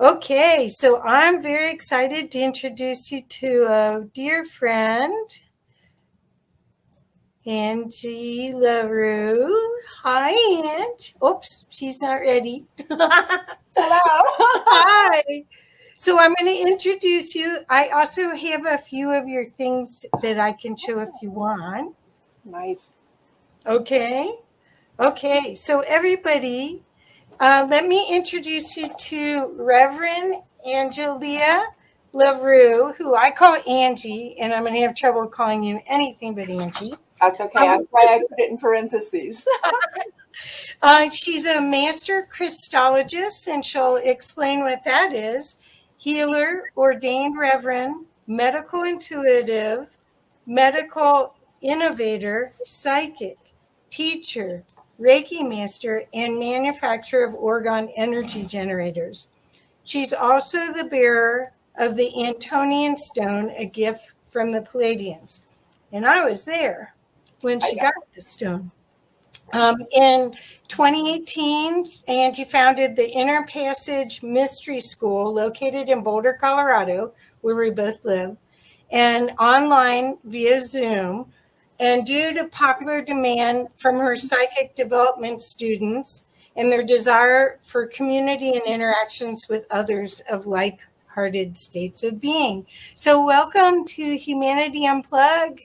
Okay, so I'm very excited to introduce you to a dear friend, Angie LaRue. Hi, Ange. Oops, she's not ready. Hello. Hi. So I'm going to introduce you. I also have a few of your things that I can show if you want. Nice. Okay. Okay. So everybody, let me introduce you to Reverend Angelia LaRue, who I call Angie, and I'm going to have trouble calling you anything but Angie. That's okay. That's why I put it in parentheses. She's a master Christologist, and she'll explain what that is. Healer, ordained reverend, medical intuitive, medical innovator, psychic, teacher, Reiki master, and manufacturer of orgone energy generators. She's also the bearer of the Antonian stone, a gift from the Palladians. And I was there when she got the stone. In 2018, Angie founded the Inner Passage Mystery School located in Boulder, Colorado, where we both live, and online via Zoom. And due to popular demand from her psychic development students and their desire for community and interactions with others of like-hearted states of being. So welcome to Humanity Unplugged,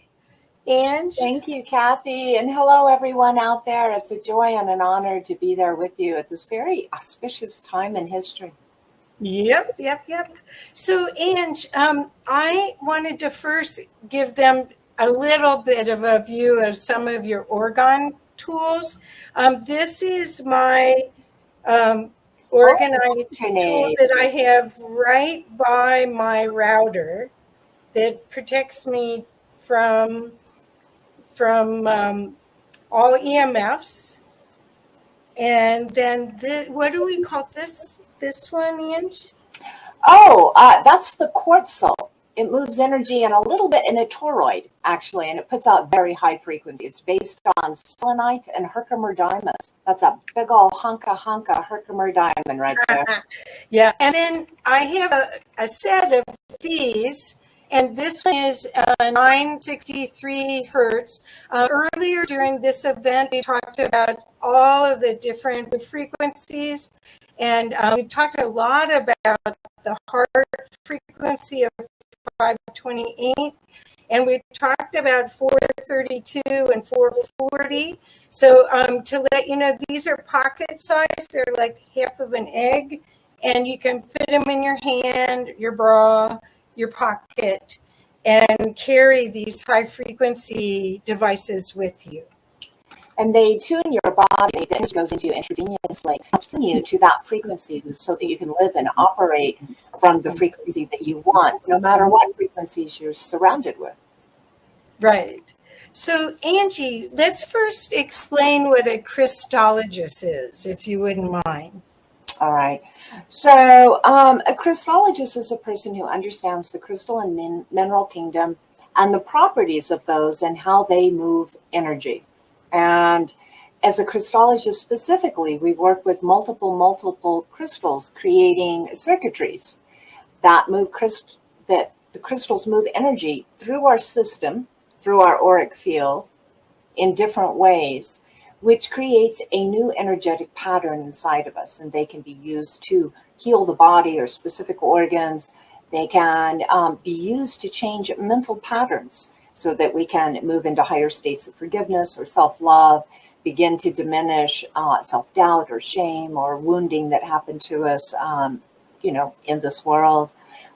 Ange. Thank you, Kathy. And hello, everyone out there. It's a joy and an honor to be there with you at this very auspicious time in history. Yep. So, Ange, I wanted to first give them a little bit of a view of some of your orgone tools. This is my organite tool that I have right by my router that protects me from all EMFs. And then what do we call this one, Ange? Oh, that's the quartzite. It moves energy and a little bit in a toroid, actually, and it puts out very high frequency. It's based on selenite and Herkimer diamonds. That's a big old honka Herkimer diamond right there. Yeah, and then I have a set of these, and this one is 963 hertz. Earlier during this event, we talked about all of the different frequencies, and we talked a lot about the heart frequency of 528, and we talked about 432 and 440. So to let you know, these are pocket size. They're like half of an egg, and you can fit them in your hand, your bra, your pocket, and carry these high frequency devices with you. And they tune your body. The energy goes into you intravenously, tune you to that frequency so that you can live and operate from the frequency that you want, no matter what frequencies you're surrounded with. Right. So, Angie, let's first explain what a Christologist is, if you wouldn't mind. All right. So a Christologist is a person who understands the crystal and mineral kingdom and the properties of those and how they move energy. And as a Christologist specifically, we work with multiple crystals, creating circuitries that that the crystals move energy through our system, through our auric field in different ways, which creates a new energetic pattern inside of us. And they can be used to heal the body or specific organs. They can be used to change mental patterns so that we can move into higher states of forgiveness or self-love, begin to diminish self-doubt or shame or wounding that happened to us, in this world.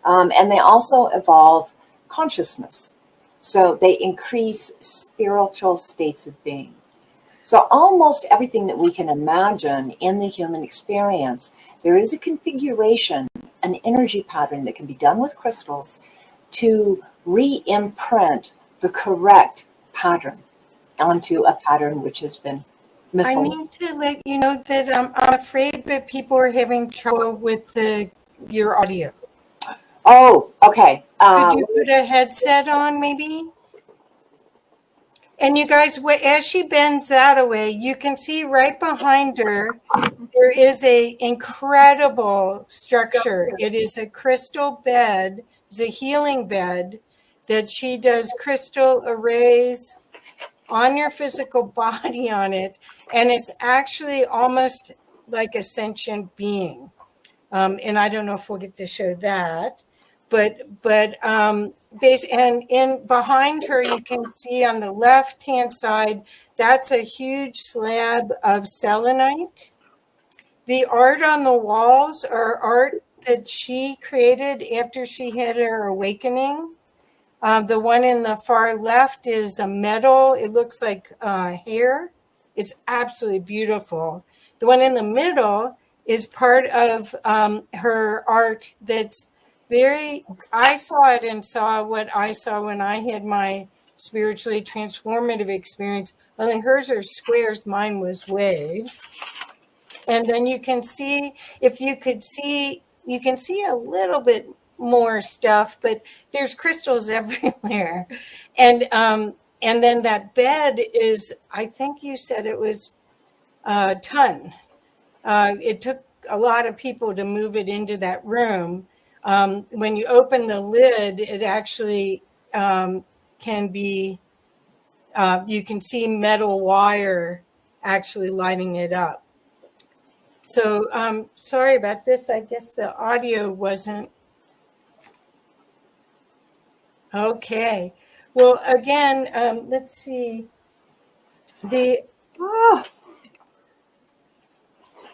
And they also evolve consciousness. So they increase spiritual states of being. So almost everything that we can imagine in the human experience, there is a configuration, an energy pattern that can be done with crystals to re-imprint the correct pattern onto a pattern which has been missing. I need to let you know that I'm afraid that people are having trouble with your audio. Oh, okay. Could you put a headset on, maybe? And you guys, as she bends that away, you can see right behind her, there is a incredible structure. It is a crystal bed. It's a healing bed that she does crystal arrays on your physical body on it. And it's actually almost like a sentient being. And I don't know if we'll get to show that. And in behind her, you can see on the left-hand side, that's a huge slab of selenite. The art on the walls are art that she created after she had her awakening. The one in the far left is a metal. It looks like hair. It's absolutely beautiful. The one in the middle is part of her art that's I saw it and saw what I saw when I had my spiritually transformative experience. Only hers are squares, mine was waves. And then you can see, you can see a little bit more stuff, but there's crystals everywhere. And then that bed is, I think you said it was a ton. It took a lot of people to move it into that room. When you open the lid, it actually can be, you can see metal wire actually lighting it up. So sorry about this. I guess the audio wasn't. Okay. Well, again, let's see. Do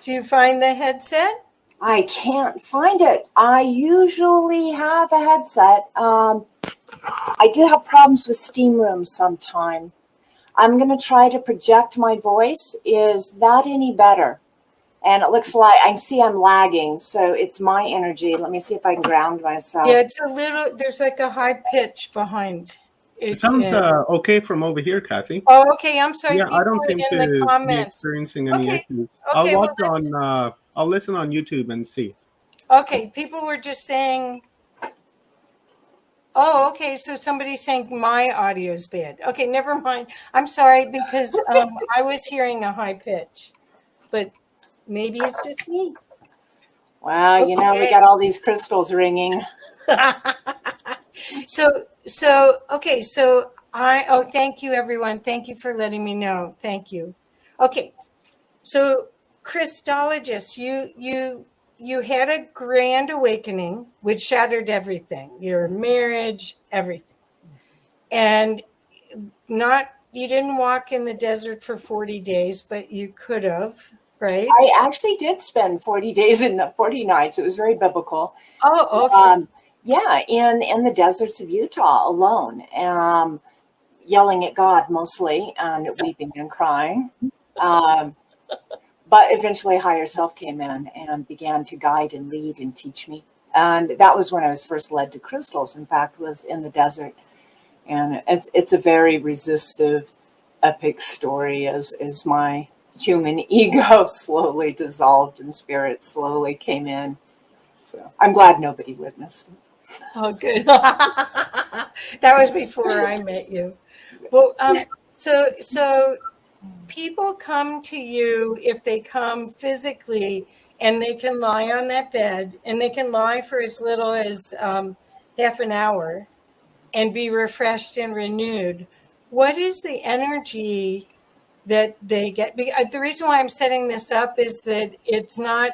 you find the headset? I can't find it. I usually have a headset. I do have problems with steam rooms sometime. I'm going to try to project my voice. Is that any better? And it looks like I see I'm lagging, so it's my energy. Let me see if I can ground myself. Yeah, it's a little, there's like a high pitch behind. It sounds okay from over here, Kathy. Oh, okay. I'm sorry. Yeah, I don't seem to be experiencing any issues. I'll watch I'll listen on YouTube and see. Okay, people were just saying, oh, okay, so somebody's saying my audio is bad. Okay, never mind. I'm sorry, because I was hearing a high pitch, but maybe it's just me. Wow, you know, we got all these crystals ringing. Okay, thank you, everyone. Thank you for letting me know. Thank you. Okay, so Christologist, you had a grand awakening, which shattered everything, your marriage, everything. And you didn't walk in the desert for 40 days, but you could have, right? I actually did spend 40 days and 40 nights. It was very biblical. Oh, okay. Yeah, in the deserts of Utah alone, yelling at God mostly, and weeping and crying. But eventually higher self came in and began to guide and lead and teach me. And that was when I was first led to crystals, in fact, was in the desert. And it's a very resistive, epic story as my human ego slowly dissolved and spirit slowly came in. So I'm glad nobody witnessed it. Oh, good. That was before I met you. Well, so people come to you if they come physically, and they can lie on that bed, and they can lie for as little as half an hour and be refreshed and renewed. What is the energy that they get? The reason why I'm setting this up is that it's not,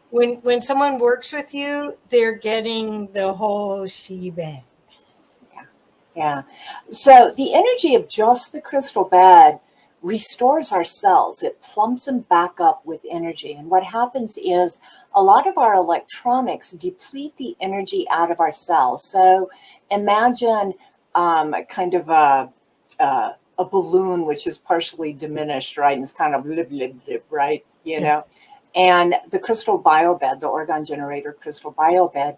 when someone works with you, they're getting the whole shebang. Yeah. So the energy of just the crystal bed restores our cells. It plumps them back up with energy. And what happens is a lot of our electronics deplete the energy out of our cells. So imagine kind of a balloon which is partially diminished, right? And it's kind of blip, blip, blip, right? You know? And the crystal biobed, the orgone generator crystal biobed,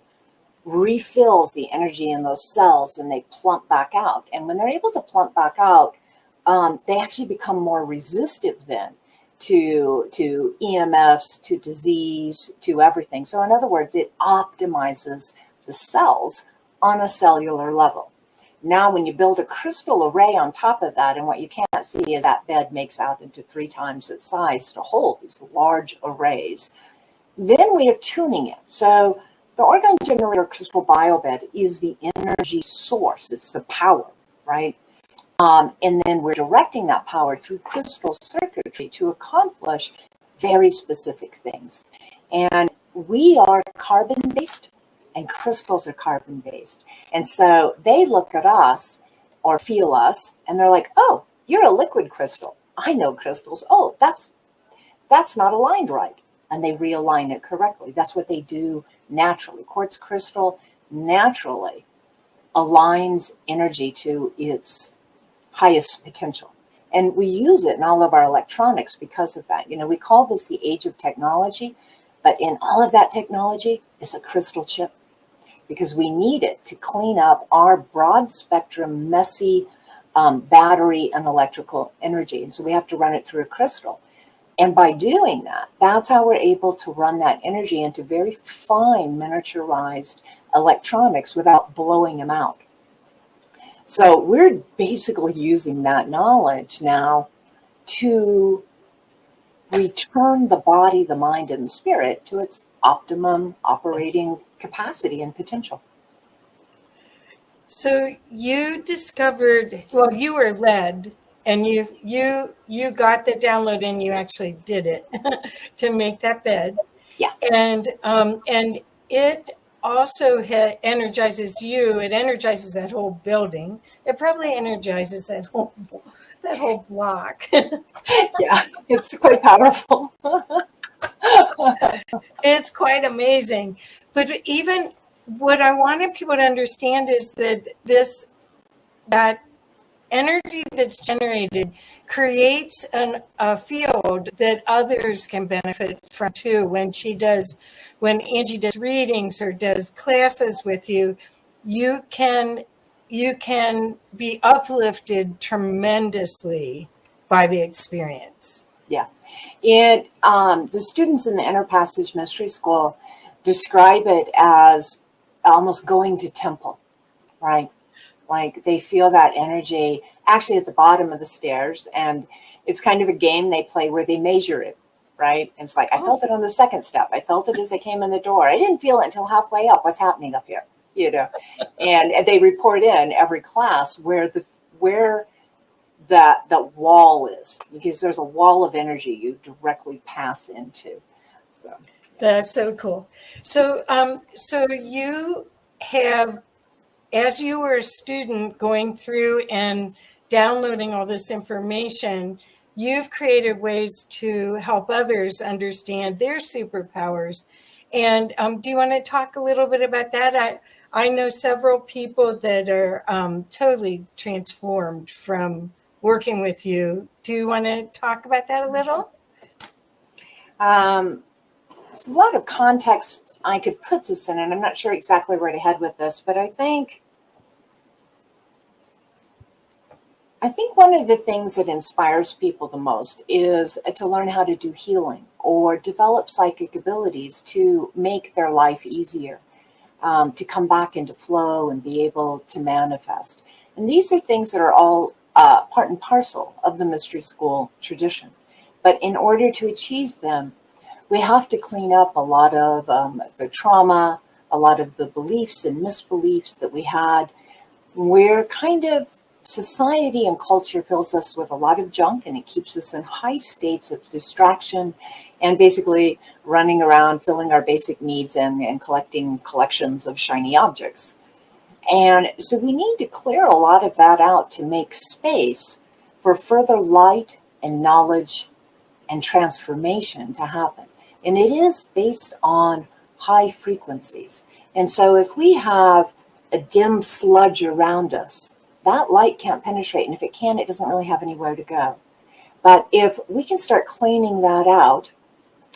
refills the energy in those cells, and they plump back out. And when they're able to plump back out, they actually become more resistive then to EMFs, to disease, to everything. So in other words, it optimizes the cells on a cellular level. Now, when you build a crystal array on top of that, and what you can't see is that bed makes out into 3 times its size to hold these large arrays, then we are tuning it. So the orgone generator crystal biobed is the energy source. It's the power, right? And then we're directing that power through crystal circuitry to accomplish very specific things. And we are carbon-based, and crystals are carbon-based. And so they look at us or feel us, and they're like, oh, you're a liquid crystal. I know crystals. Oh, that's not aligned right. And they realign it correctly. That's what they do naturally. Quartz crystal naturally aligns energy to its highest potential. And we use it in all of our electronics because of that. You know, we call this the age of technology, but in all of that technology is a crystal chip, because we need it to clean up our broad spectrum, messy battery and electrical energy. And so we have to run it through a crystal. And by doing that, that's how we're able to run that energy into very fine miniaturized electronics without blowing them out. So we're basically using that knowledge now to return the body, the mind, and the spirit to its optimum operating capacity and potential. So you discovered, well, you were led, and you got the download, and you actually did it to make that bed. Yeah. And it also energizes you. It energizes that whole building. It probably energizes that whole block. Yeah, it's quite powerful. It's quite amazing. But even what I wanted people to understand is that that energy that's generated creates a field that others can benefit from too. When Angie does readings or does classes with you, you can be uplifted tremendously by the experience. Yeah. The students in the Inner Passage Mystery School describe it as almost going to temple, right? Like they feel that energy actually at the bottom of the stairs, and it's kind of a game they play where they measure it, right? And it's like, I felt it on the second step. I felt it as I came in the door. I didn't feel it until halfway up. What's happening up here? You know, and they report in every class where the wall is, because there's a wall of energy you directly pass into. So that's so cool. So you have, as you were a student going through and downloading all this information, you've created ways to help others understand their superpowers. And do you want to talk a little bit about that? I know several people that are totally transformed from working with you. Do you want to talk about that a little? There's a lot of context I could put this in, and I'm not sure exactly where to head with this, but I think one of the things that inspires people the most is to learn how to do healing or develop psychic abilities to make their life easier, to come back into flow and be able to manifest. And these are things that are all part and parcel of the Mystery School tradition. But in order to achieve them, we have to clean up a lot of the trauma, a lot of the beliefs and misbeliefs that we had. We're kind of, society and culture fills us with a lot of junk, and it keeps us in high states of distraction and basically running around filling our basic needs and collecting collections of shiny objects. And so we need to clear a lot of that out to make space for further light and knowledge and transformation to happen. And it is based on high frequencies. And so if we have a dim sludge around us, that light can't penetrate. And if it can, it doesn't really have anywhere to go. But if we can start cleaning that out,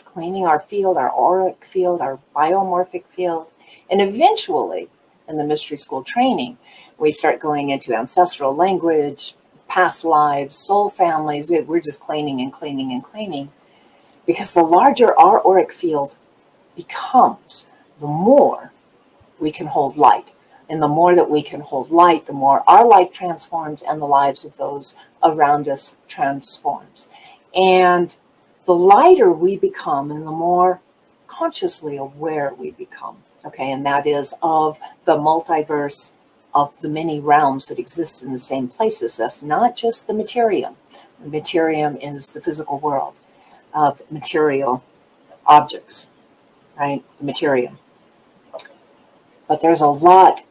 cleaning our field, our auric field, our biomorphic field, and eventually in the Mystery School training, we start going into ancestral language, past lives, soul families. We're just cleaning and cleaning and cleaning. Because the larger our auric field becomes, the more we can hold light. And the more that we can hold light, the more our life transforms and the lives of those around us transforms. And the lighter we become and the more consciously aware we become, okay, and that is of the multiverse of the many realms that exist in the same places. That's not just the materium. The materium is the physical world of material objects, right? The materium. But there's a lot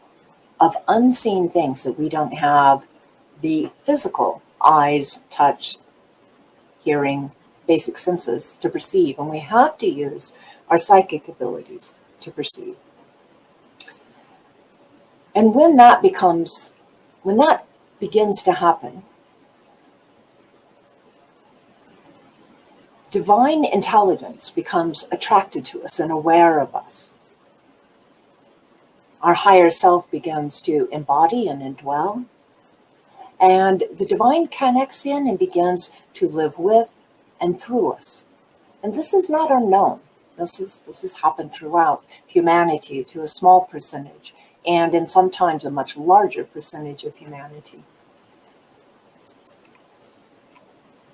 of unseen things that we don't have the physical eyes, touch, hearing, basic senses to perceive. And we have to use our psychic abilities to perceive. And when that begins to happen, divine intelligence becomes attracted to us and aware of us. Our higher self begins to embody and indwell, and the divine connects in and begins to live with and through us. And this is not unknown. This has happened throughout humanity to a small percentage, and in sometimes a much larger percentage of humanity.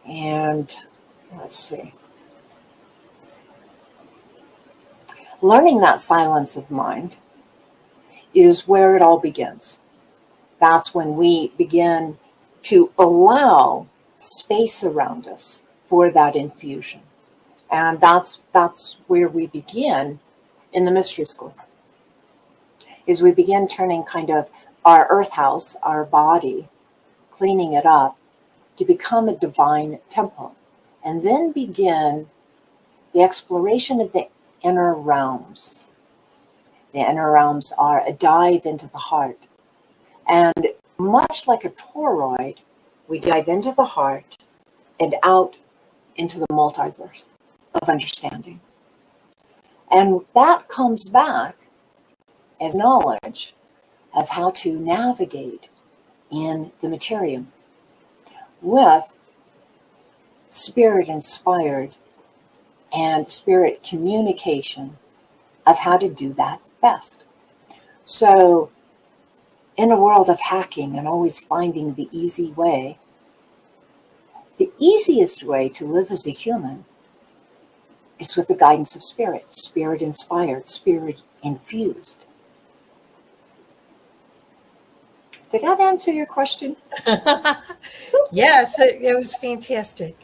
And let's see. Learning that silence of mind is where it all begins. That's when we begin to allow space around us for that infusion. And that's where we begin in the mystery school, is we begin turning kind of our earth house, our body, cleaning it up to become a divine temple, and then begin the exploration of the inner realms. The inner realms are a dive into the heart. And much like a toroid, we dive into the heart and out into the multiverse of understanding. And that comes back as knowledge of how to navigate in the materium with spirit-inspired and spirit communication of how to do that best. So in a world of hacking and always finding the easy way, the easiest way to live as a human is with the guidance of spirit, spirit-inspired, spirit-infused. Did that answer your question? Yes, it was fantastic.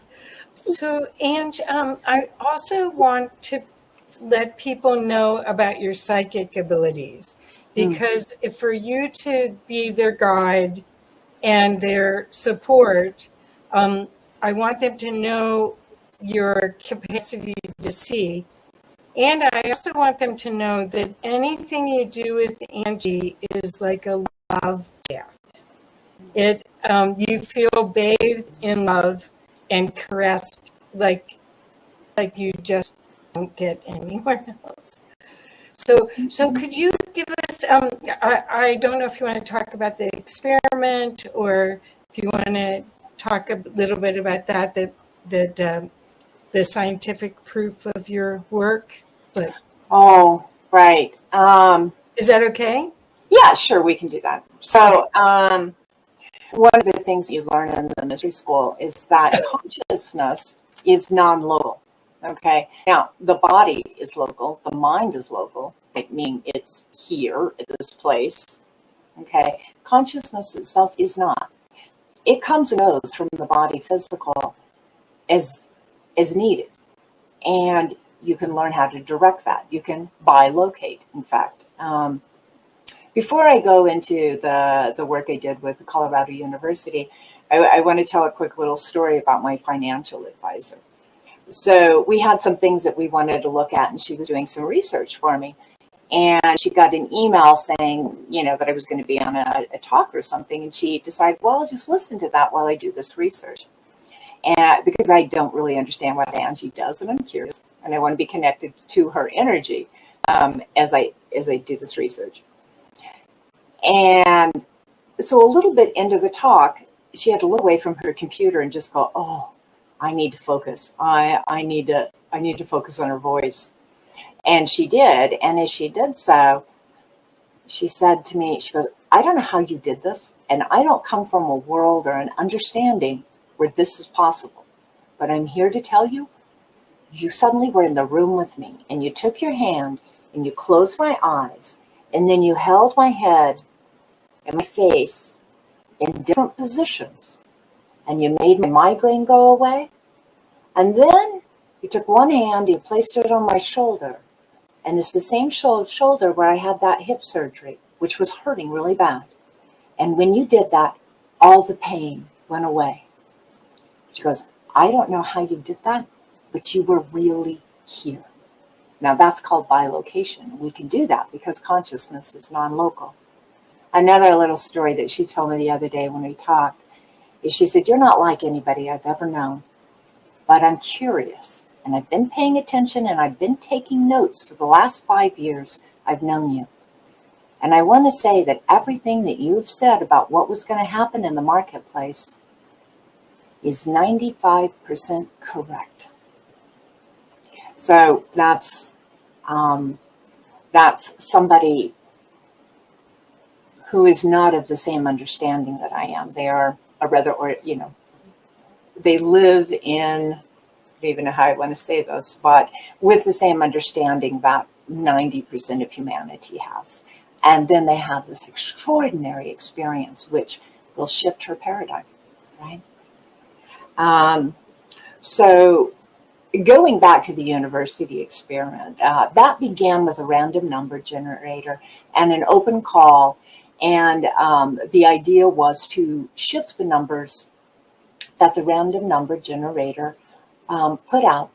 So, Ange, I also want to let people know about your psychic abilities, because for you to be their guide and their support, I want them to know your capacity to see. And I also want them to know that anything you do with Angie is like a love bath. You feel bathed in love and caressed like you just don't get anywhere else. So could you give us, I don't know if you want to talk about the experiment, or if you want to talk a little bit about that the scientific proof of your work. But oh, right. Is that okay? Yeah, sure, we can do that. So one of the things you learn in the mystery school is that consciousness is non-local. Okay. Now, the body is local. The mind is local. I mean, it's here at this place. Okay. Consciousness itself is not. It comes and goes from the body physical as needed. And you can learn how to direct that. You can bilocate, in fact. Before I go into the work I did with Colorado University, I want to tell a quick little story about my financial advisor. So we had some things that we wanted to look at, and she was doing some research for me. And she got an email saying, that I was going to be on a talk or something. And she decided, well, I'll just listen to that while I do this research. And because I don't really understand what Angie does, and I'm curious, and I want to be connected to her energy as I do this research. And so a little bit into the talk, she had to look away from her computer and just go, oh, I need to focus. I need to focus on her voice. And she did. And as she did so, she said to me, she goes, I don't know how you did this, and I don't come from a world or an understanding where this is possible. But I'm here to tell you, you suddenly were in the room with me, and you took your hand, and you closed my eyes, and then you held my head and my face in different positions, and you made my migraine go away. And then you took one hand, and you placed it on my shoulder, and it's the same shoulder where I had that hip surgery, which was hurting really bad. And when you did that, all the pain went away. She goes, I don't know how you did that, but you were really here. Now that's called bilocation. We can do that because consciousness is non-local. Another little story that she told me the other day when we talked is she said, you're not like anybody I've ever known, but I'm curious. And I've been paying attention and I've been taking notes for the last 5 years I've known you. And I want to say that everything that you've said about what was going to happen in the marketplace is 95% correct. So that's somebody who is not of the same understanding that I am. They are a rather, or they live in, I don't even know how I want to say this, but with the same understanding that 90% of humanity has. And then they have this extraordinary experience, which will shift her paradigm, right? So going back to the university experiment, that began with a random number generator and an open call. And the idea was to shift the numbers that the random number generator put out,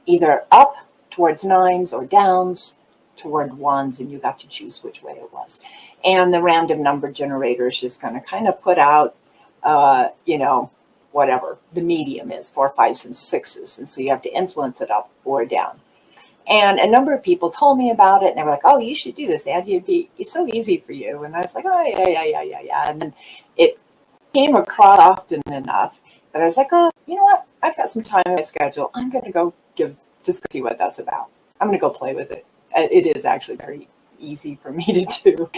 either up towards nines or downs toward ones, and you got to choose which way it was. And the random number generator is just going to kind of put out, whatever the medium is, 4, 5s, and 6s. And so you have to influence it up or down. And a number of people told me about it, and they were like, oh, you should do this, Angie. It's so easy for you. And I was like, oh, yeah. And then it came across often enough that I was like, oh, you know what? I've got some time in my schedule. I'm going to go see what that's about. I'm going to go play with it. It is actually very easy for me to do.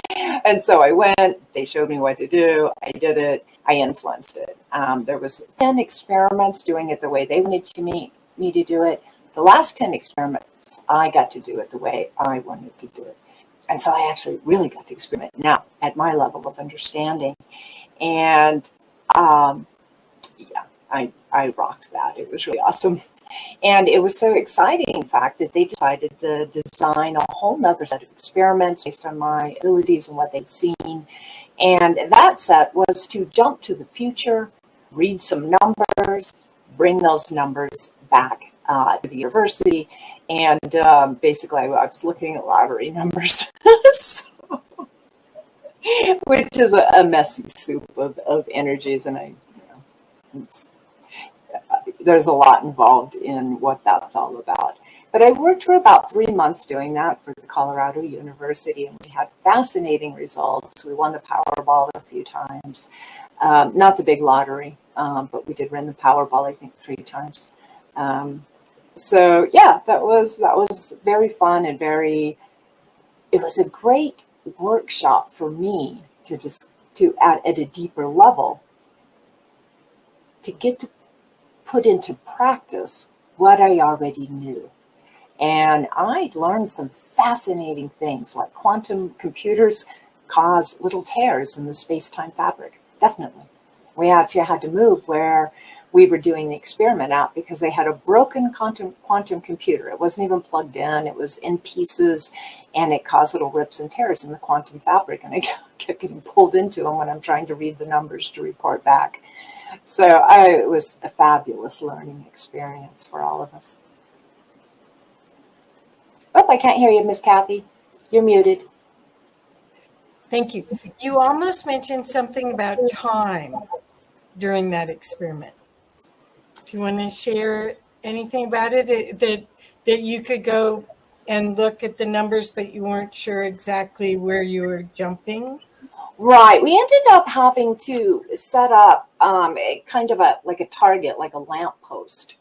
And so I went, they showed me what to do. I did it. I influenced it. There was 10 experiments doing it the way they wanted me to do it. The last 10 experiments, I got to do it the way I wanted to do it. And so I actually really got to experiment now at my level of understanding. And I rocked that. It was really awesome. And it was so exciting, in fact, that they decided to design a whole nother set of experiments based on my abilities and what they'd seen. And that set was to jump to the future, read some numbers, bring those numbers back to the university. And basically, I was looking at lottery numbers, which is a messy soup of energies. And there's a lot involved in what that's all about. But I worked for about 3 months doing that for the Colorado University, and we had fascinating results. We won the Powerball a few times, not the big lottery, but we did win the Powerball, I think, 3 times. So yeah, that was very fun and it was a great workshop for me to at a deeper level to get to put into practice what I already knew. And I learned some fascinating things, like quantum computers cause little tears in the space-time fabric. Definitely. We actually had to move where we were doing the experiment out because they had a broken quantum computer. It wasn't even plugged in. It was in pieces, and it caused little rips and tears in the quantum fabric. And I kept getting pulled into them when I'm trying to read the numbers to report back. So it was a fabulous learning experience for all of us. Oh, I can't hear you, Miss Kathy. You're muted. Thank you. You almost mentioned something about time during that experiment. Do you want to share anything about it that you could go and look at the numbers, but you weren't sure exactly where you were jumping? Right. We ended up having to set up a kind of like a target, like a lamppost,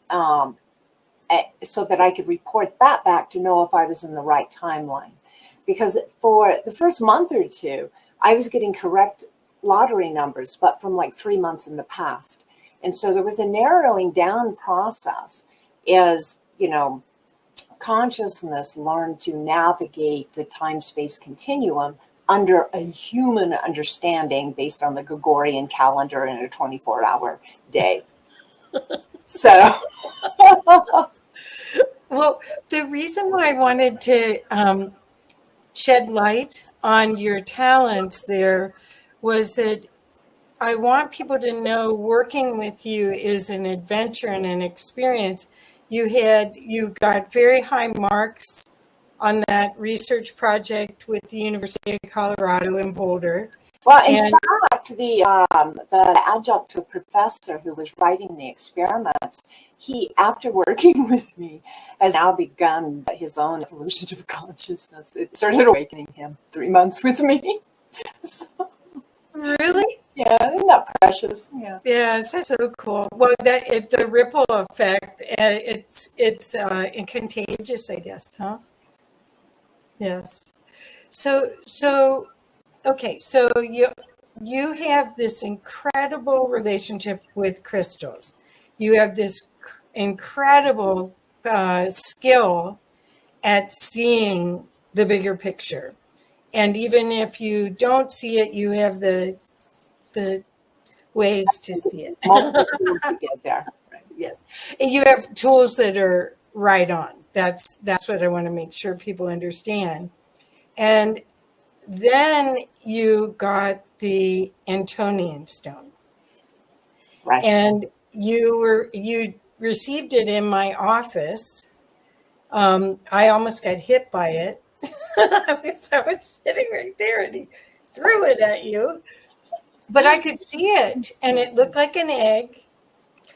so that I could report that back to know if I was in the right timeline. because for the first month or two, I was getting correct lottery numbers, but from like 3 months in the past. And so there was a narrowing down process as, consciousness learned to navigate the time-space continuum under a human understanding based on the Gregorian calendar in a 24-hour day. So... Well, the reason why I wanted to shed light on your talents there was that I want people to know working with you is an adventure and an experience. You got very high marks on that research project with the University of Colorado in Boulder. Well, in fact, the adjunct professor who was writing the experiments, he, after working with me, has now begun his own evolution of consciousness. It started awakening him 3 months with me. So, really? Yeah, isn't that precious? Yeah. Yeah, that's so cool. Well, the ripple effect, it's contagious, I guess, huh? Yes. So okay, so you have this incredible relationship with crystals. You have this incredible skill at seeing the bigger picture. And even if you don't see it, you have the ways to see it. Multiple tools to get there. Right. Yes. And you have tools that are right on. That's what I want to make sure people understand. And then you got the Antonian stone. Right. And you received it in my office. I almost got hit by it. I was sitting right there and he threw it at you. But I could see it and it looked like an egg.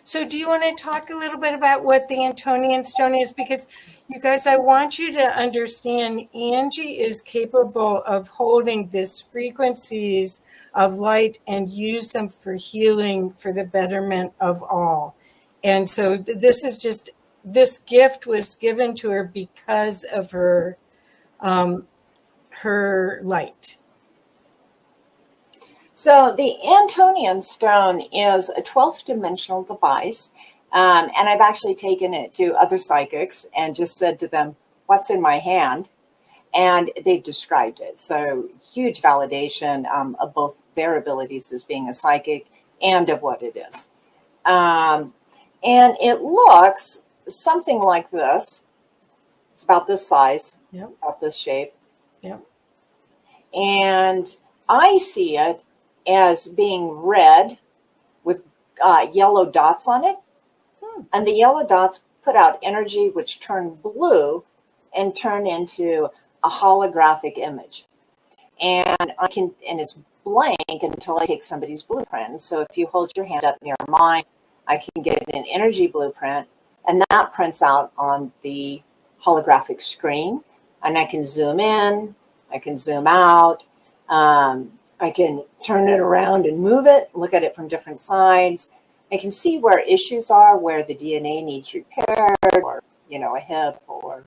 So do you want to talk a little bit about what the Antonian stone is? Because you guys, I want you to understand Angie is capable of holding these frequencies of light and use them for healing for the betterment of all. And so this gift was given to her because of her light. So the Antonian stone is a 12th dimensional device. And I've actually taken it to other psychics and just said to them, what's in my hand? And they've described it. So huge validation of both their abilities as being a psychic and of what it is. And it looks something like this. It's about this size, Yep. About this shape. Yep. And I see it as being red with yellow dots on it. And the yellow dots put out energy which turn blue and turn into a holographic image. And it's blank until I take somebody's blueprint. So if you hold your hand up near mine, I can get an energy blueprint, and that prints out on the holographic screen. And I can zoom in, I can zoom out, I can turn it around and move it, look at it from different sides. I can see where issues are, where the DNA needs repaired, or, a hip, or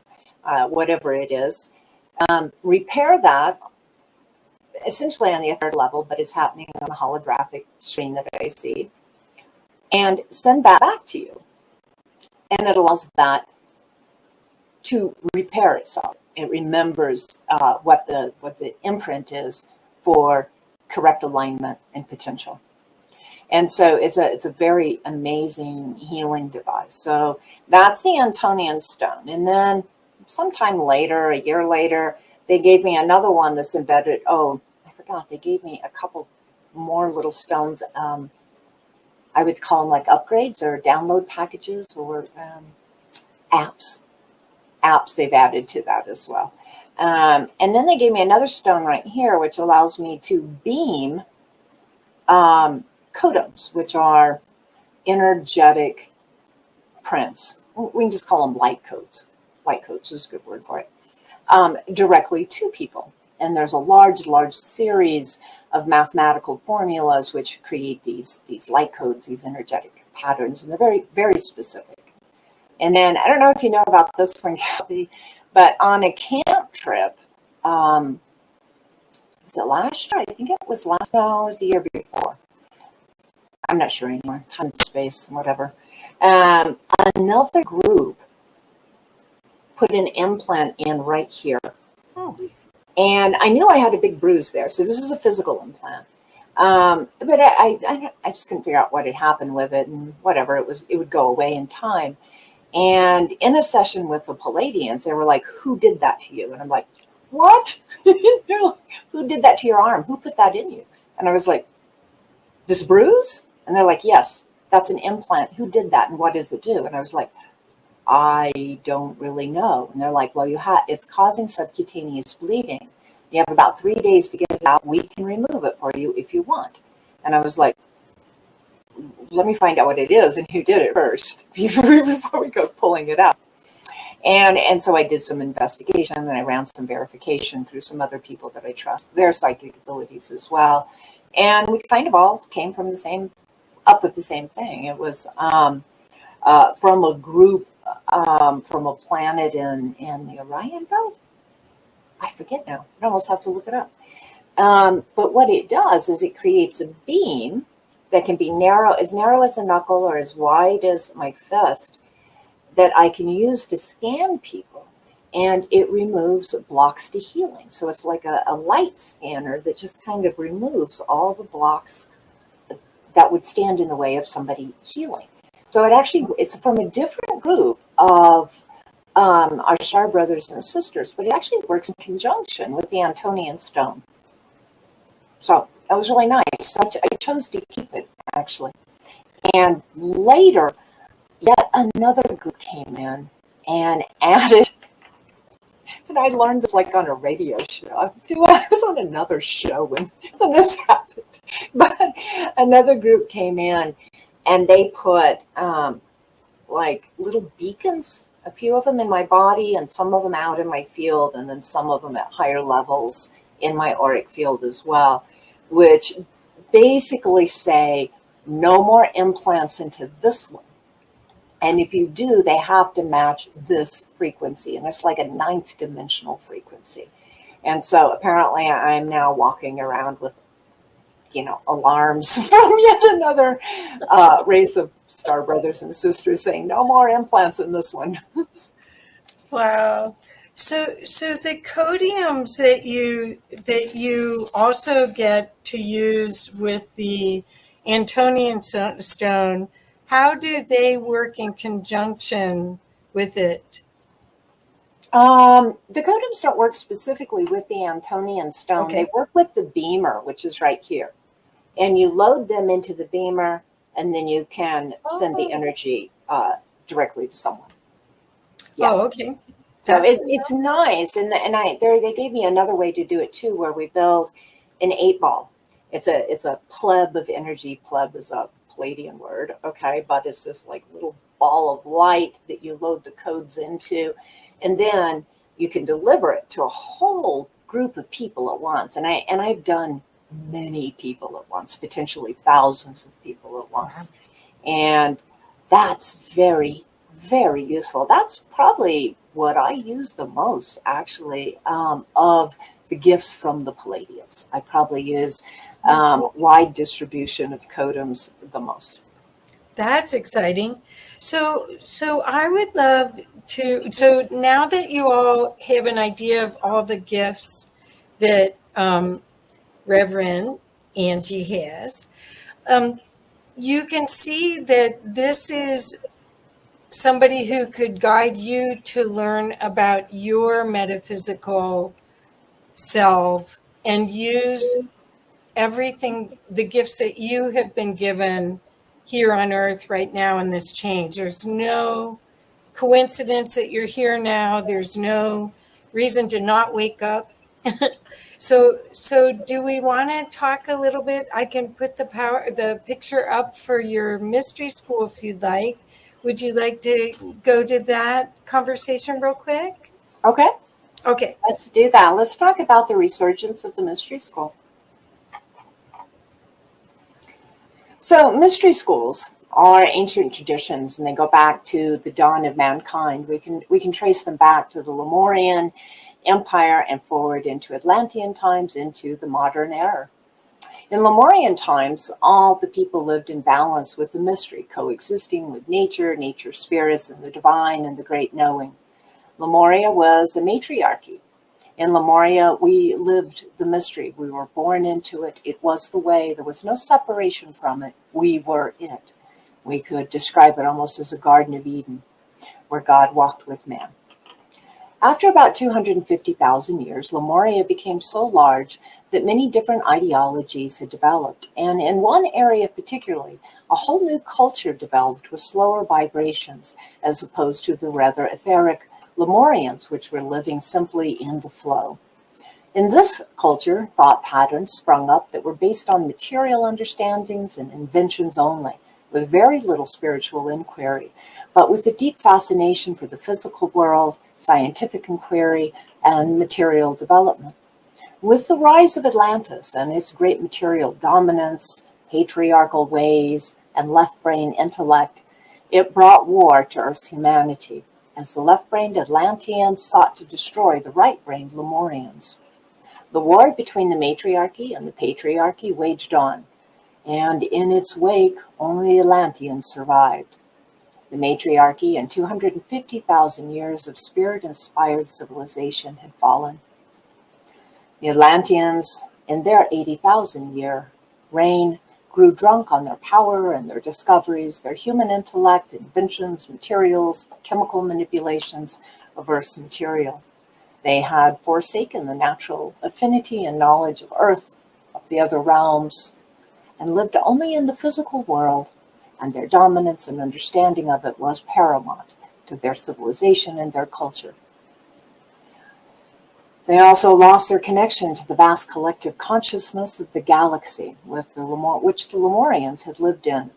whatever it is. Repair that essentially on the third level, but it's happening on a holographic screen that I see, and send that back to you. And it allows that to repair itself. It remembers what the imprint is for correct alignment and potential. And so it's a very amazing healing device. So that's the Antonian stone. And then sometime later, a year later, they gave me another one that's embedded. Oh, I forgot. They gave me a couple more little stones. I would call them like upgrades or download packages or apps. Apps they've added to that as well. And then they gave me another stone right here, which allows me to beam codons, which are energetic prints. We can just call them light codes. Light codes is a good word for it. Directly to people. And there's a large series of mathematical formulas which create these light codes, these energetic patterns, and they're very, very specific. And then, I don't know if you know about this one, Kathy, but on a camp trip, was it last year? I think it was no, it was the year before. I'm not sure anymore. Time, space, whatever. Another group put an implant in right here. Oh. And I knew I had a big bruise there. So this is a physical implant. But I just couldn't figure out what had happened with it, and whatever, it would go away in time. And in a session with the Palladians, they were like, "Who did that to you?" And I'm like, "What?" They're like, "Who did that to your arm? Who put that in you?" And I was like, "This bruise?" And they're like, "Yes, that's an implant. Who did that, and what does it do?" And I was like, "I don't really know." And they're like, "Well, it's causing subcutaneous bleeding. You have about 3 days to get it out. We can remove it for you if you want." And I was like, "Let me find out what it is and who did it first before we go pulling it out." And so I did some investigation, and I ran some verification through some other people that I trust, their psychic abilities as well. And we kind of all came from up with the same thing. It was from a group, from a planet in the Orion Belt. I forget now. I'd almost have to look it up. But what it does is it creates a beam that can be as narrow as a knuckle or as wide as my fist, that I can use to scan people, and it removes blocks to healing. So it's like a light scanner that just kind of removes all the blocks that would stand in the way of somebody healing. So it's from a different group of our star brothers and sisters, but it actually works in conjunction with the Antonian stone. So that was really nice. So I chose to keep it, actually. And later, yet another group came in and added, and I learned this like on a radio show. I was on another show when this happened. But another group came in and they put like little beacons, a few of them in my body and some of them out in my field, and then some of them at higher levels in my auric field as well, which basically say no more implants into this one. And if you do, they have to match this frequency. And it's like a 9th dimensional frequency. And so apparently I'm now walking around with, alarms from yet another race of star brothers and sisters saying no more implants in this one. Wow. So the codiums that you also get to use with the Antonian stone, how do they work in conjunction with it? The codiums don't work specifically with the Antonian stone. Okay. They work with the beamer, which is right here. And you load them into the beamer, and then you can send the energy directly to someone. Yeah. Oh, okay. So it's nice. And they gave me another way to do it too, where we build an 8-ball. It's a pleb of energy. Pleb is a Palladian word, okay? But it's this like little ball of light that you load the codes into, and then you can deliver it to a whole group of people at once. And I've done many people at once, potentially thousands of people at once. Wow. And that's very, very useful. That's probably what I use the most, actually, of the gifts from the Palladians. I probably use wide distribution of codiums the most. That's exciting. So I would love to, so now that you all have an idea of all the gifts that Reverend Angie has, you can see that this is somebody who could guide you to learn about your metaphysical self and use everything, the gifts that you have been given here on earth right now in this change. There's no coincidence that you're here now. There's no reason to not wake up. So do we want to talk a little bit? I can put the picture up for your mystery school if you'd like. Would you like to go to that conversation real quick? Okay. Okay. Let's do that. Let's talk about the resurgence of the mystery school. So mystery schools are ancient traditions, and they go back to the dawn of mankind. We can trace them back to the Lemurian Empire and forward into Atlantean times, into the modern era. In Lemurian times, all the people lived in balance with the mystery, coexisting with nature, nature's spirits, and the divine and the great knowing. Lemuria was a matriarchy. In Lemuria, we lived the mystery. We were born into it. It was the way. There was no separation from it. We were it. We could describe it almost as a Garden of Eden, where God walked with man. After about 250,000 years, Lemuria became so large that many different ideologies had developed. And in one area particularly, a whole new culture developed with slower vibrations, as opposed to the rather etheric Lemurians, which were living simply in the flow. In this culture, thought patterns sprung up that were based on material understandings and inventions only, with very little spiritual inquiry, but with a deep fascination for the physical world, scientific inquiry, and material development. With the rise of Atlantis and its great material dominance, patriarchal ways, and left-brain intellect, it brought war to Earth's humanity, as the left-brained Atlanteans sought to destroy the right-brained Lemurians. The war between the matriarchy and the patriarchy waged on, and in its wake, only the Atlanteans survived. The matriarchy and 250,000 years of spirit-inspired civilization had fallen. The Atlanteans, in their 80,000-year reign, grew drunk on their power and their discoveries, their human intellect, inventions, materials, chemical manipulations of Earth's material. They had forsaken the natural affinity and knowledge of Earth, of the other realms, and lived only in the physical world, and their dominance and understanding of it was paramount to their civilization and their culture. They also lost their connection to the vast collective consciousness of the galaxy, which the Lemurians had lived in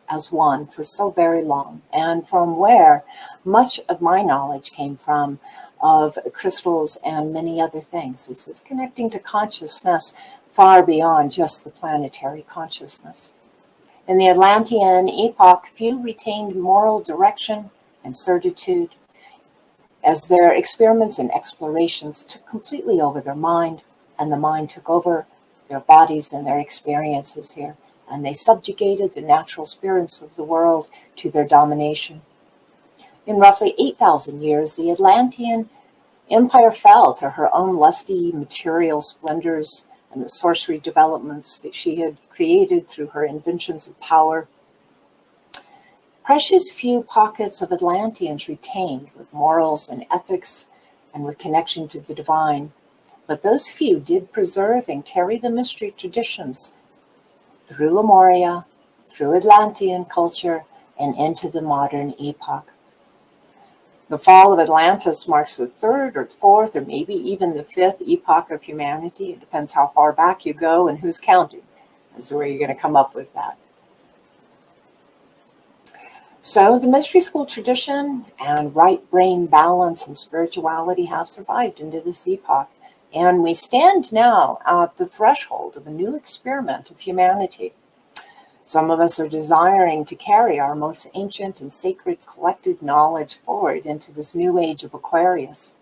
as one for so very long, and from where much of my knowledge came from of crystals and many other things. This is connecting to consciousness far beyond just the planetary consciousness. In the Atlantean epoch, few retained moral direction and certitude, as their experiments and explorations took completely over their mind, and the mind took over their bodies and their experiences here, and they subjugated the natural spirits of the world to their domination. In roughly 8,000 years, the Atlantean empire fell to her own lusty material splendors and the sorcery developments that she had created through her inventions of power. Precious few pockets of Atlanteans retained with morals and ethics and with connection to the divine, but those few did preserve and carry the mystery traditions through Lemuria, through Atlantean culture, and into the modern epoch. The fall of Atlantis marks the third or fourth or maybe even the fifth epoch of humanity. It depends how far back you go and who's counting. That's where you're going to come up with that. So the mystery school tradition and right brain balance and spirituality have survived into this epoch. And we stand now at the threshold of a new experiment of humanity. Some of us are desiring to carry our most ancient and sacred collected knowledge forward into this new age of Aquarius.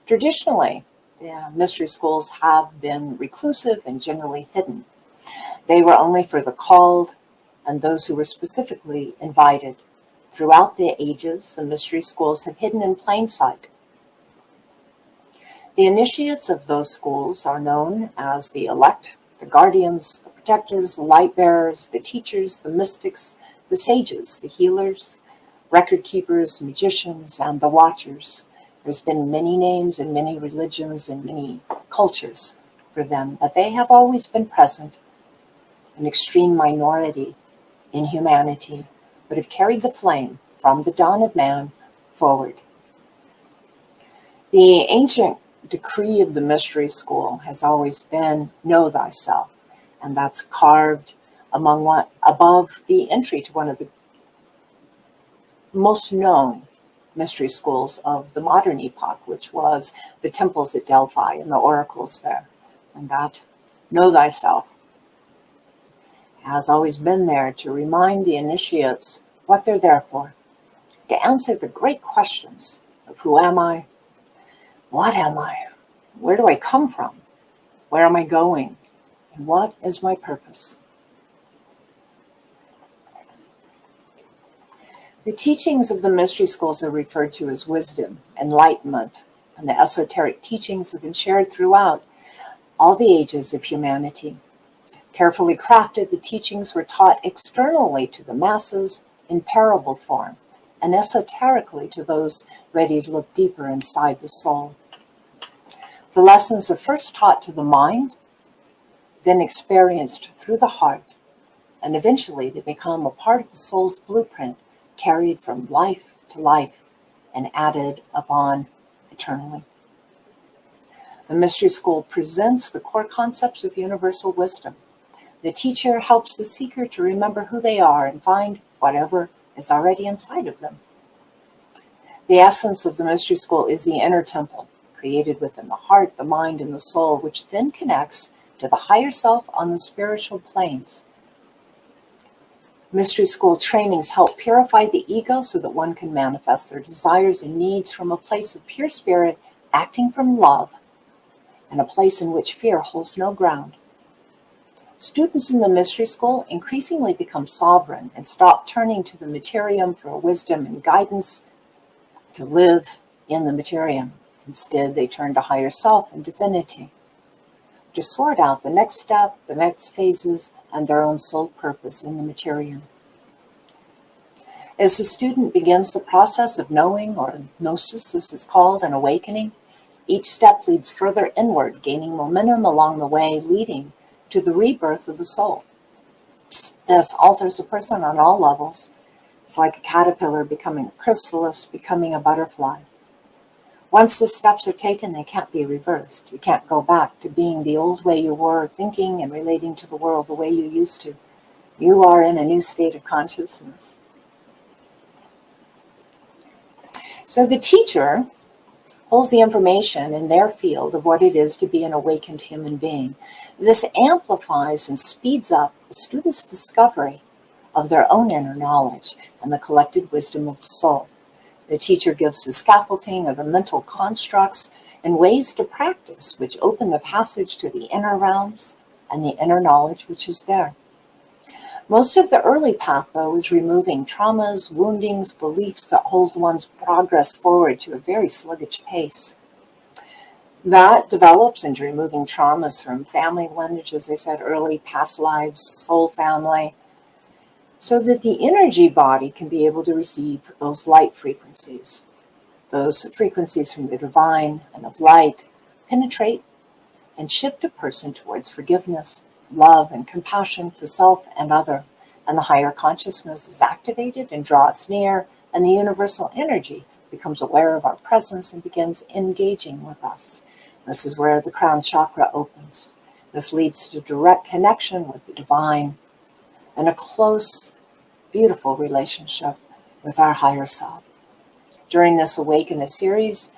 Traditionally, the mystery schools have been reclusive and generally hidden. They were only for the called and those who were specifically invited. Throughout the ages, the mystery schools have hidden in plain sight. The initiates of those schools are known as the elect, the guardians, the protectors, the light bearers, the teachers, the mystics, the sages, the healers, record keepers, magicians, and the watchers. There's been many names and many religions and many cultures for them, but they have always been present, an extreme minority in humanity, but have carried the flame from the dawn of man forward. The ancient decree of the mystery school has always been know thyself, and that's carved above the entry to one of the most known mystery schools of the modern epoch, which was the temples at Delphi and the oracles there. And that know thyself has always been there to remind the initiates what they're there for, to answer the great questions of who am I, What am I? Where do I come from? Where am I going? And what is my purpose? The teachings of the mystery schools are referred to as wisdom, enlightenment, and the esoteric teachings have been shared throughout all the ages of humanity. Carefully crafted, the teachings were taught externally to the masses in parable form, and esoterically to those ready to look deeper inside the soul. The lessons are first taught to the mind, then experienced through the heart, and eventually they become a part of the soul's blueprint, carried from life to life and added upon eternally. The mystery school presents the core concepts of universal wisdom. The teacher helps the seeker to remember who they are and find whatever is already inside of them. The essence of the mystery school is the inner temple, created within the heart, the mind, and the soul, which then connects to the higher self on the spiritual planes. Mystery school trainings help purify the ego so that one can manifest their desires and needs from a place of pure spirit, acting from love, and a place in which fear holds no ground. Students in the mystery school increasingly become sovereign and stop turning to the materium for wisdom and guidance to live in the materium. Instead, they turn to higher self and divinity to sort out the next step, the next phases, and their own soul purpose in the materium. As the student begins the process of knowing, or gnosis, this is called, an awakening, each step leads further inward, gaining momentum along the way, leading to the rebirth of the soul. This alters a person on all levels. It's like a caterpillar becoming a chrysalis, becoming a butterfly. Once the steps are taken, they can't be reversed. You can't go back to being the old way you were, thinking and relating to the world the way you used to. You are in a new state of consciousness. So the teacher holds the information in their field of what it is to be an awakened human being. This amplifies and speeds up the student's discovery of their own inner knowledge and the collected wisdom of the soul. The teacher gives the scaffolding of the mental constructs and ways to practice, which open the passage to the inner realms and the inner knowledge which is there. Most of the early path, though, is removing traumas, woundings, beliefs that hold one's progress forward to a very sluggish pace. That develops into removing traumas from family lineage, as I said early, past lives, soul family, so that the energy body can be able to receive those light frequencies. Those frequencies from the divine and of light penetrate and shift a person towards forgiveness, love, and compassion for self and other. And the higher consciousness is activated and draws near, and the universal energy becomes aware of our presence and begins engaging with us. This is where the crown chakra opens. This leads to direct connection with the divine and a close, beautiful relationship with our higher self. During this awakening, a series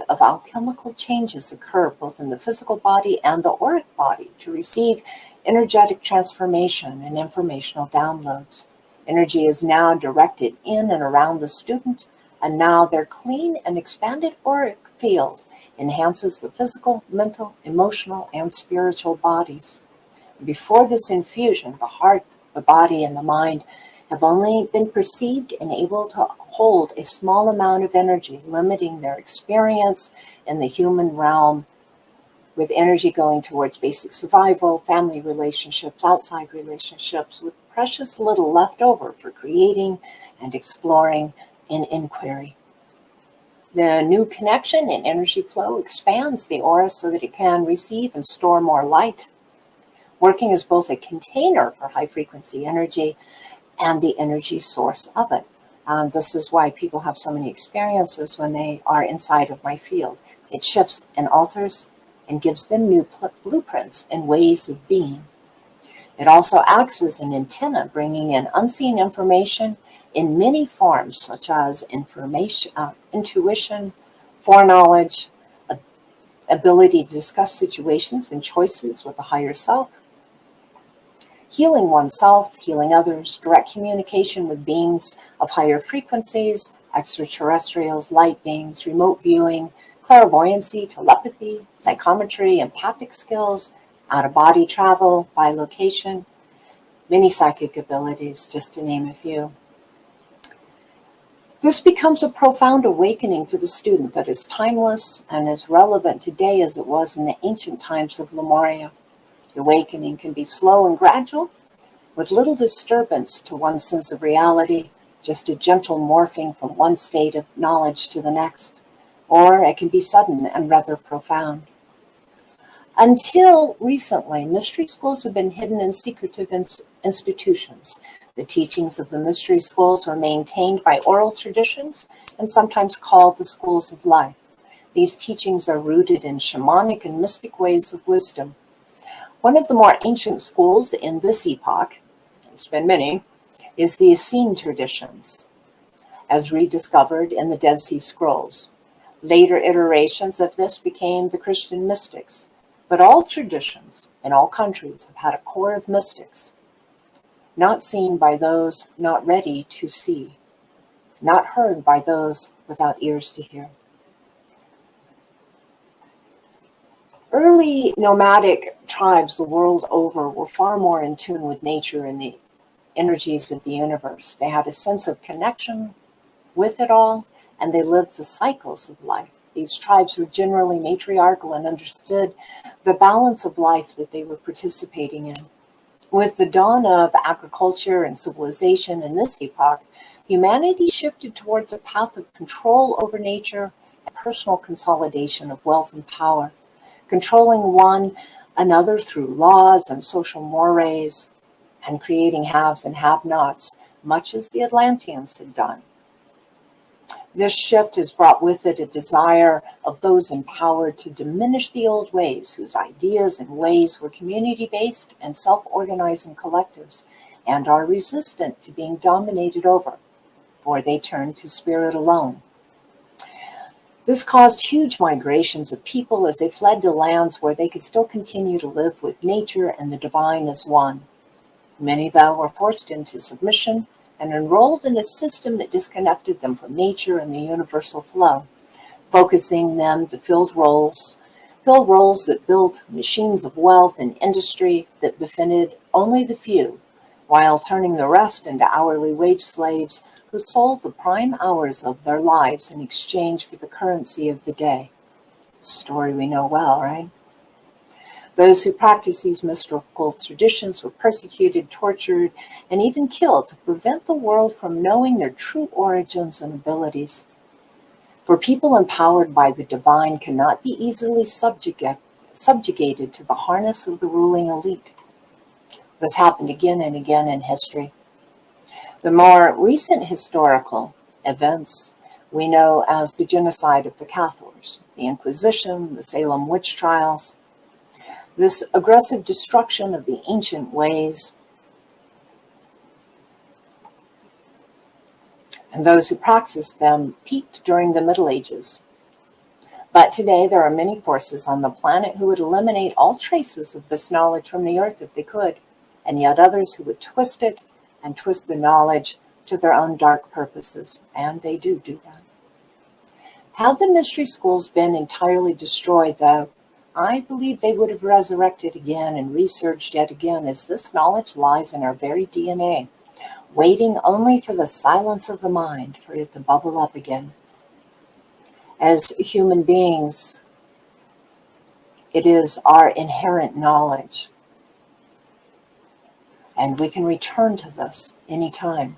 of alchemical changes occur both in the physical body and the auric body to receive energetic transformation and informational downloads. Energy is now directed in and around the student, and now their clean and expanded auric field enhances the physical, mental, emotional, and spiritual bodies. Before this infusion, the heart, the body, and the mind have only been perceived and able to hold a small amount of energy, limiting their experience in the human realm, with energy going towards basic survival, family relationships, outside relationships, with precious little left over for creating and exploring in inquiry. The new connection and energy flow expands the aura so that it can receive and store more light, working as both a container for high-frequency energy and the energy source of it. This is why people have so many experiences when they are inside of my field. It shifts and alters and gives them new blueprints and ways of being. It also acts as an antenna, bringing in unseen information in many forms, such as intuition, foreknowledge, ability to discuss situations and choices with the higher self, healing oneself, healing others, direct communication with beings of higher frequencies, extraterrestrials, light beings, remote viewing, clairvoyancy, telepathy, psychometry, empathic skills, out-of-body travel, bilocation, many psychic abilities, just to name a few. This becomes a profound awakening for the student that is timeless and as relevant today as it was in the ancient times of Lemuria. The awakening can be slow and gradual, with little disturbance to one's sense of reality, just a gentle morphing from one state of knowledge to the next, or it can be sudden and rather profound. Until recently, mystery schools have been hidden in secretive institutions. The teachings of the mystery schools were maintained by oral traditions and sometimes called the schools of life. These teachings are rooted in shamanic and mystic ways of wisdom. One of the more ancient schools in this epoch, there's been many, is the Essene traditions, as rediscovered in the Dead Sea Scrolls. Later iterations of this became the Christian mystics, but all traditions in all countries have had a core of mystics, not seen by those not ready to see, not heard by those without ears to hear. Early nomadic tribes the world over were far more in tune with nature and the energies of the universe. They had a sense of connection with it all, and they lived the cycles of life. These tribes were generally matriarchal and understood the balance of life that they were participating in. With the dawn of agriculture and civilization in this epoch, humanity shifted towards a path of control over nature and personal consolidation of wealth and power, controlling one another through laws and social mores, and creating haves and have-nots, much as the Atlanteans had done. This shift has brought with it a desire of those empowered to diminish the old ways, whose ideas and ways were community-based and self-organizing collectives, and are resistant to being dominated over, for they turn to spirit alone. This caused huge migrations of people as they fled to lands where they could still continue to live with nature and the divine as one. Many, though, were forced into submission and enrolled in a system that disconnected them from nature and the universal flow, focusing them to fill roles that built machines of wealth and industry that benefited only the few, while turning the rest into hourly wage slaves who sold the prime hours of their lives in exchange for the currency of the day. A story we know well, right? Those who practiced these mystical traditions were persecuted, tortured, and even killed to prevent the world from knowing their true origins and abilities. For people empowered by the divine cannot be easily subjugated to the harness of the ruling elite. This happened again and again in history. The more recent historical events we know as the genocide of the Cathars, the Inquisition, the Salem witch trials. This aggressive destruction of the ancient ways and those who practiced them peaked during the Middle Ages. But today there are many forces on the planet who would eliminate all traces of this knowledge from the earth if they could, and yet others who would twist it and twist the knowledge to their own dark purposes, and they do that. Had the mystery schools been entirely destroyed, though, I believe they would have resurrected again and resurged yet again, as this knowledge lies in our very DNA, waiting only for the silence of the mind for it to bubble up again. As human beings, it is our inherent knowledge, and we can return to this anytime.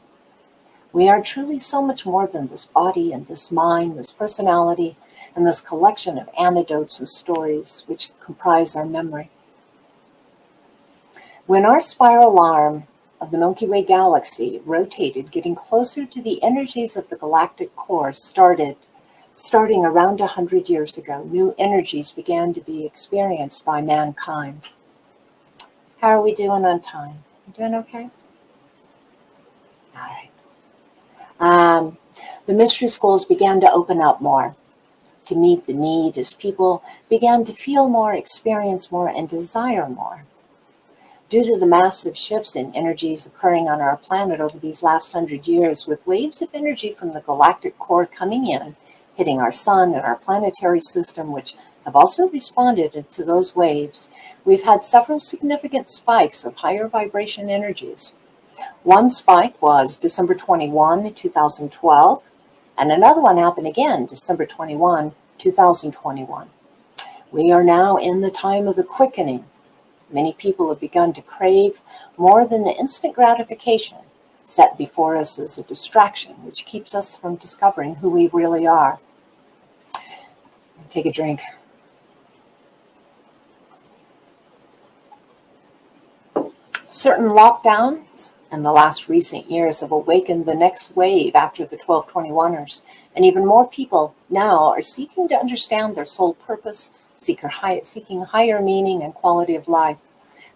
We are truly so much more than this body and this mind, this personality, and this collection of anecdotes and stories which comprise our memory. When our spiral arm of the Milky Way galaxy rotated, getting closer to the energies of the galactic core starting around 100 years ago, new energies began to be experienced by mankind. How are we doing on time? You doing okay? All right. The mystery schools began to open up more to meet the need as people began to feel more, experience more, and desire more. Due to the massive shifts in energies occurring on our planet over these last 100 years, with waves of energy from the galactic core coming in, hitting our sun and our planetary system, which have also responded to those waves, we've had several significant spikes of higher vibration energies. One spike was December 21, 2012, and another one happened again, December 21, 2021. We are now in the time of the quickening. Many people have begun to crave more than the instant gratification set before us as a distraction, which keeps us from discovering who we really are. Take a drink. Certain lockdowns and the last recent years have awakened the next wave after the 1221ers, and even more people now are seeking to understand their soul purpose, seeking higher meaning and quality of life.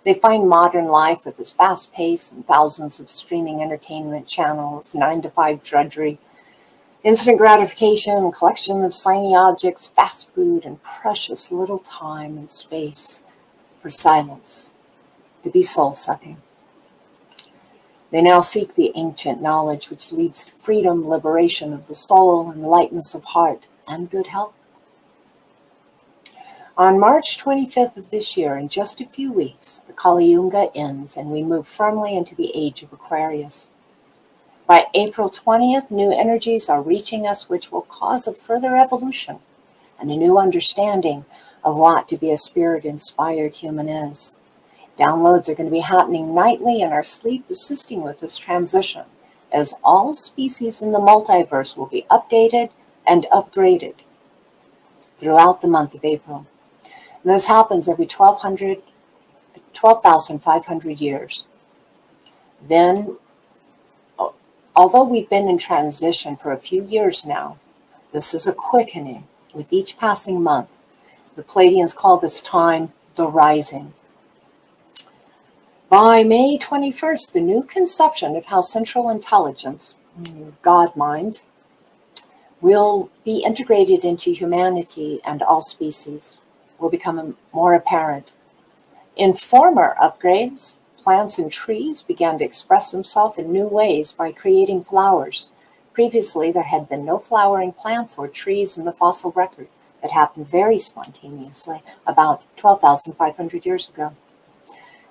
They find modern life with its fast pace and thousands of streaming entertainment channels, 9-to-5 drudgery, instant gratification, and collection of shiny objects, fast food, and precious little time and space for silence, to be soul-sucking. They now seek the ancient knowledge which leads to freedom, liberation of the soul, and lightness of heart, and good health. On March 25th of this year, in just a few weeks, the Kali Yuga ends and we move firmly into the age of Aquarius. By April 20th, new energies are reaching us which will cause a further evolution and a new understanding of what to be a spirit-inspired human is. Downloads are going to be happening nightly in our sleep, assisting with this transition, as all species in the multiverse will be updated and upgraded throughout the month of April. And this happens every 12,500 years. Then, although we've been in transition for a few years now, this is a quickening with each passing month. The Pleiadians call this time the rising. By May 21st, the new conception of how central intelligence, God mind, will be integrated into humanity and all species will become more apparent. In former upgrades, plants and trees began to express themselves in new ways by creating flowers. Previously, there had been no flowering plants or trees in the fossil record. It happened very spontaneously about 12,500 years ago.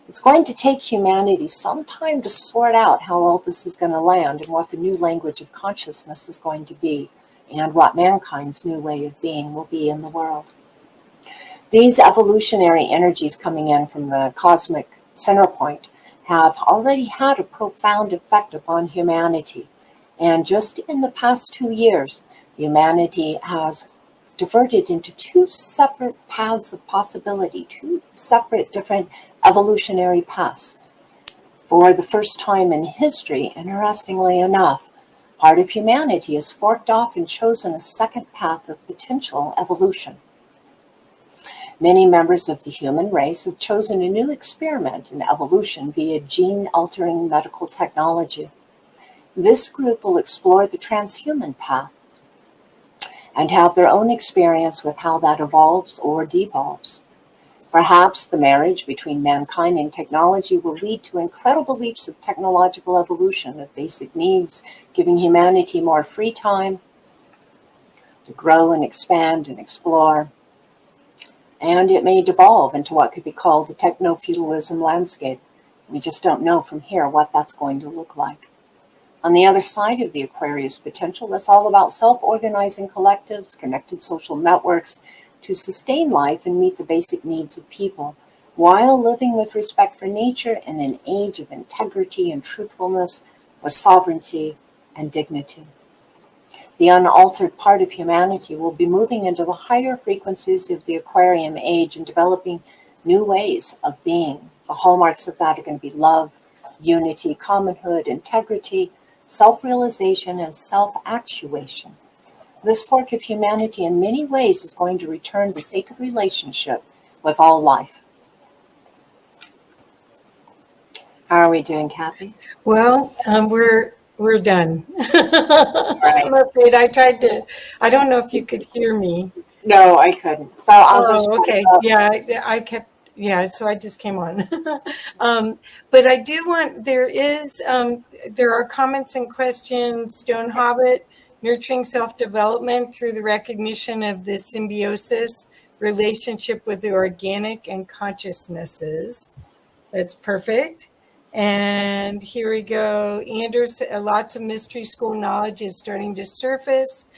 It's going to take humanity some time to sort out how all this is going to land and what the new language of consciousness is going to be and what mankind's new way of being will be in the world. These evolutionary energies coming in from the cosmic center point have already had a profound effect upon humanity. And just in the past 2 years, humanity has diverted into two separate paths of possibility, two separate different evolutionary paths. For the first time in history, interestingly enough, part of humanity has forked off and chosen a second path of potential evolution. Many members of the human race have chosen a new experiment in evolution via gene-altering medical technology. This group will explore the transhuman path and have their own experience with how that evolves or devolves. Perhaps the marriage between mankind and technology will lead to incredible leaps of technological evolution of basic needs, giving humanity more free time to grow and expand and explore. And it may devolve into what could be called the techno-feudalism landscape. We just don't know from here what that's going to look like. On the other side of the Aquarius potential, it's all about self-organizing collectives, connected social networks to sustain life and meet the basic needs of people, while living with respect for nature in an age of integrity and truthfulness, with sovereignty and dignity. The unaltered part of humanity will be moving into the higher frequencies of the Aquarian age and developing new ways of being. The hallmarks of that are going to be love, unity, commonhood, integrity, self-realization, and self-actuation. This fork of humanity in many ways is going to return the sacred relationship with all life. How are we doing, Kathy? Well, we're done. Right. I'm afraid I tried to. I don't know if you could hear me. No, I couldn't. So I'll just. Okay. Yeah, I kept yeah, so I just came on. But I do want, there are comments and questions. Stone Hobbit, nurturing self-development through the recognition of the symbiosis relationship with the organic and consciousnesses. That's perfect. And here we go. Anders, lots of mystery school knowledge is starting to surface.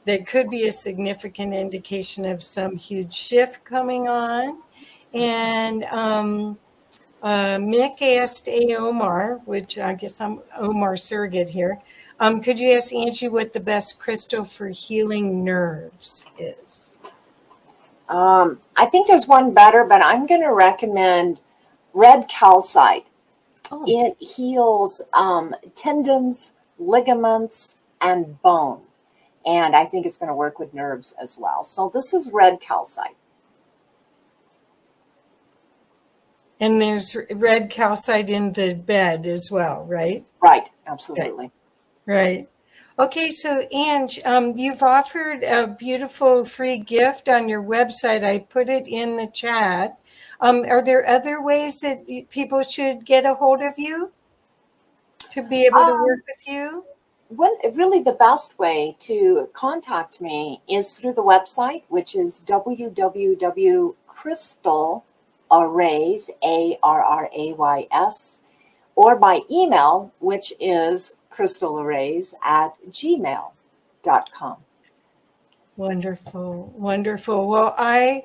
That could be a significant indication of some huge shift coming on. And Mick asked A. Omar, which I guess I'm Omar surrogate here. Could you ask Angie what the best crystal for healing nerves is? I think there's one better, but I'm going to recommend red calcite. Oh. It heals tendons, ligaments, and bone. And I think it's going to work with nerves as well. So this is red calcite. And there's red calcite in the bed as well, right? Right, absolutely. Right. Okay, so Ange, you've offered a beautiful free gift on your website. I put it in the chat. Are there other ways that people should get a hold of you to be able to work with you? Really, the best way to contact me is through the website, which is www.crystalaurays, ARRAYS, or by email, which is crystalaurays@gmail.com. Wonderful, wonderful. Well, I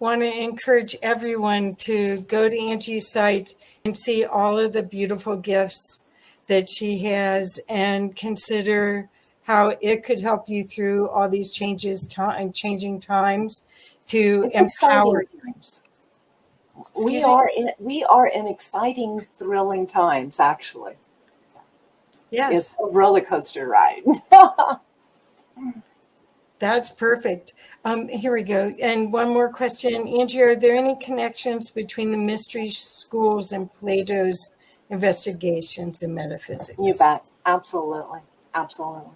want to encourage everyone to go to Angie's site and see all of the beautiful gifts that she has and consider how it could help you through all these changing times to empower times. We are in exciting, thrilling times, actually. Yes. It's a roller coaster ride. That's perfect. Here we go. And one more question. Angie, are there any connections between the mystery schools and Plato's investigations in metaphysics? You bet. Absolutely. Absolutely.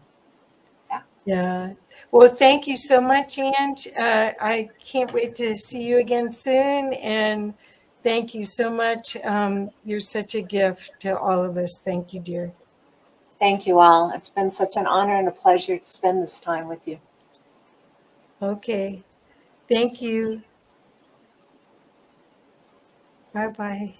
Yeah. Yeah. Well, thank you so much, Ange. I can't wait to see you again soon. And thank you so much. You're such a gift to all of us. Thank you, dear. Thank you all. It's been such an honor and a pleasure to spend this time with you. Okay. Thank you. Bye-bye.